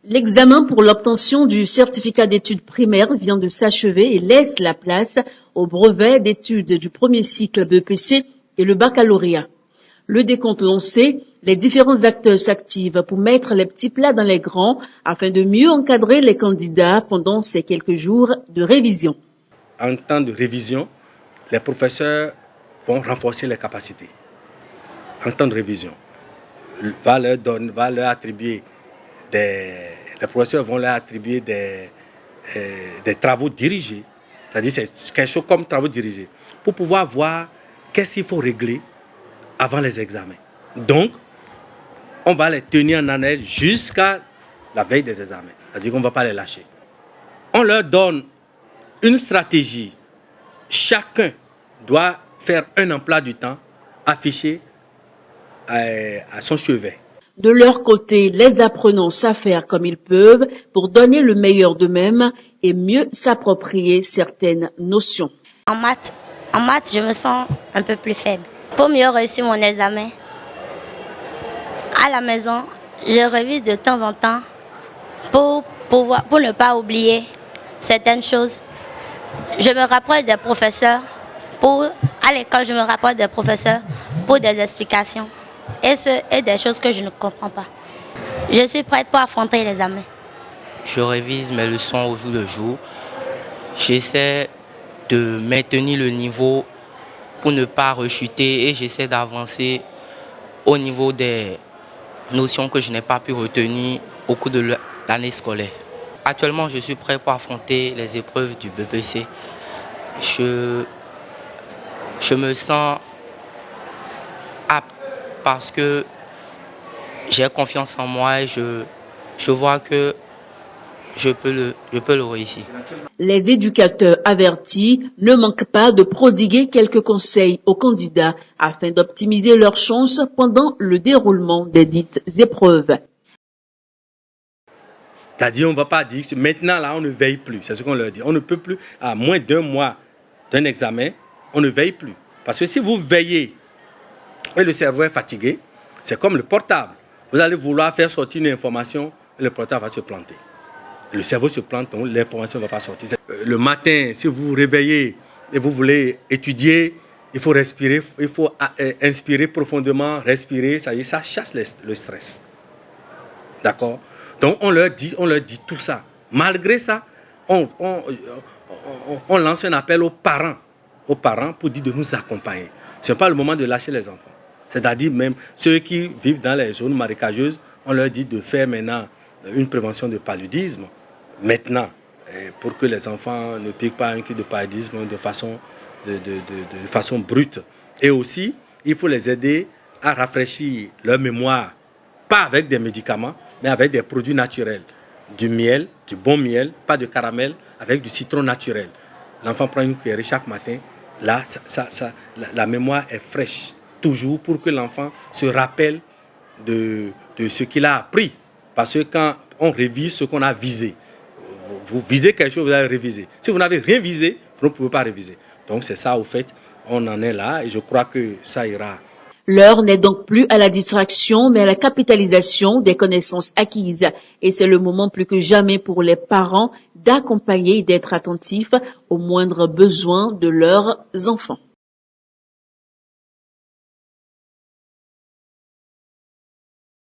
L'examen pour l'obtention du certificat d'études primaires vient de s'achever et laisse la place au brevet d'études du premier cycle BEPC et le baccalauréat. Le décompte lancé, les différents acteurs s'activent pour mettre les petits plats dans les grands afin de mieux encadrer les candidats pendant ces quelques jours de révision. En temps de révision, les professeurs vont renforcer les capacités. En temps de révision, va leur attribuer les professeurs vont leur attribuer des travaux dirigés, c'est-à-dire c'est quelque chose comme travaux dirigés, pour pouvoir voir qu'est-ce qu'il faut régler avant les examens. Donc, on va les tenir en haleine jusqu'à la veille des examens, c'est-à-dire qu'on ne va pas les lâcher. On leur donne une stratégie. Chacun doit faire un emploi du temps affiché à son chevet. De leur côté, les apprenants s'affairent comme ils peuvent pour donner le meilleur d'eux-mêmes et mieux s'approprier certaines notions. En maths, je me sens un peu plus faible. Pour mieux réussir mon examen, à la maison, je révise de temps en temps pour ne pas oublier certaines choses. Je me rapproche des professeurs. À l'école, je me rapproche des professeurs pour des explications. Et des choses que je ne comprends pas. Je suis prête pour affronter l'examen. Je révise mes leçons au jour le jour. J'essaie de maintenir le niveau pour ne pas rechuter et j'essaie d'avancer au niveau des notions que je n'ai pas pu retenir au cours de l'année scolaire. Actuellement, je suis prêt pour affronter les épreuves du BEPC. Je me sens apte parce que j'ai confiance en moi et je vois que je peux le réussir. Les éducateurs avertis ne manquent pas de prodiguer quelques conseils aux candidats afin d'optimiser leurs chances pendant le déroulement des dites épreuves. C'est-à-dire, on ne va pas dire que maintenant, là, on ne veille plus. C'est ce qu'on leur dit. On ne peut plus, à moins d'un mois d'un examen, on ne veille plus. Parce que si vous veillez et le cerveau est fatigué, c'est comme le portable. Vous allez vouloir faire sortir une information, et le portable va se planter. Le cerveau se plante, donc l'information ne va pas sortir. Le matin, si vous vous réveillez et vous voulez étudier, il faut respirer, il faut inspirer profondément, respirer, ça chasse le stress. D'accord? Donc on leur dit tout ça. Malgré ça, on lance un appel aux parents pour dire de nous accompagner. Ce n'est pas le moment de lâcher les enfants. C'est-à-dire même ceux qui vivent dans les zones marécageuses, on leur dit de faire maintenant une prévention de paludisme. Maintenant, pour que les enfants ne piquent pas un kit de paludisme de façon brute. Et aussi, il faut les aider à rafraîchir leur mémoire, pas avec des médicaments, mais avec des produits naturels. Du miel, du bon miel, pas de caramel, avec du citron naturel. L'enfant prend une cuillerée chaque matin. Là, la mémoire est fraîche, toujours pour que l'enfant se rappelle de ce qu'il a appris. Parce que quand on révise ce qu'on a visé, vous visez quelque chose, vous allez réviser. Si vous n'avez rien visé, vous ne pouvez pas réviser. Donc c'est ça, au fait, on en est là et je crois que ça ira. L'heure n'est donc plus à la distraction, mais à la capitalisation des connaissances acquises. Et c'est le moment plus que jamais pour les parents d'accompagner et d'être attentifs aux moindres besoins de leurs enfants.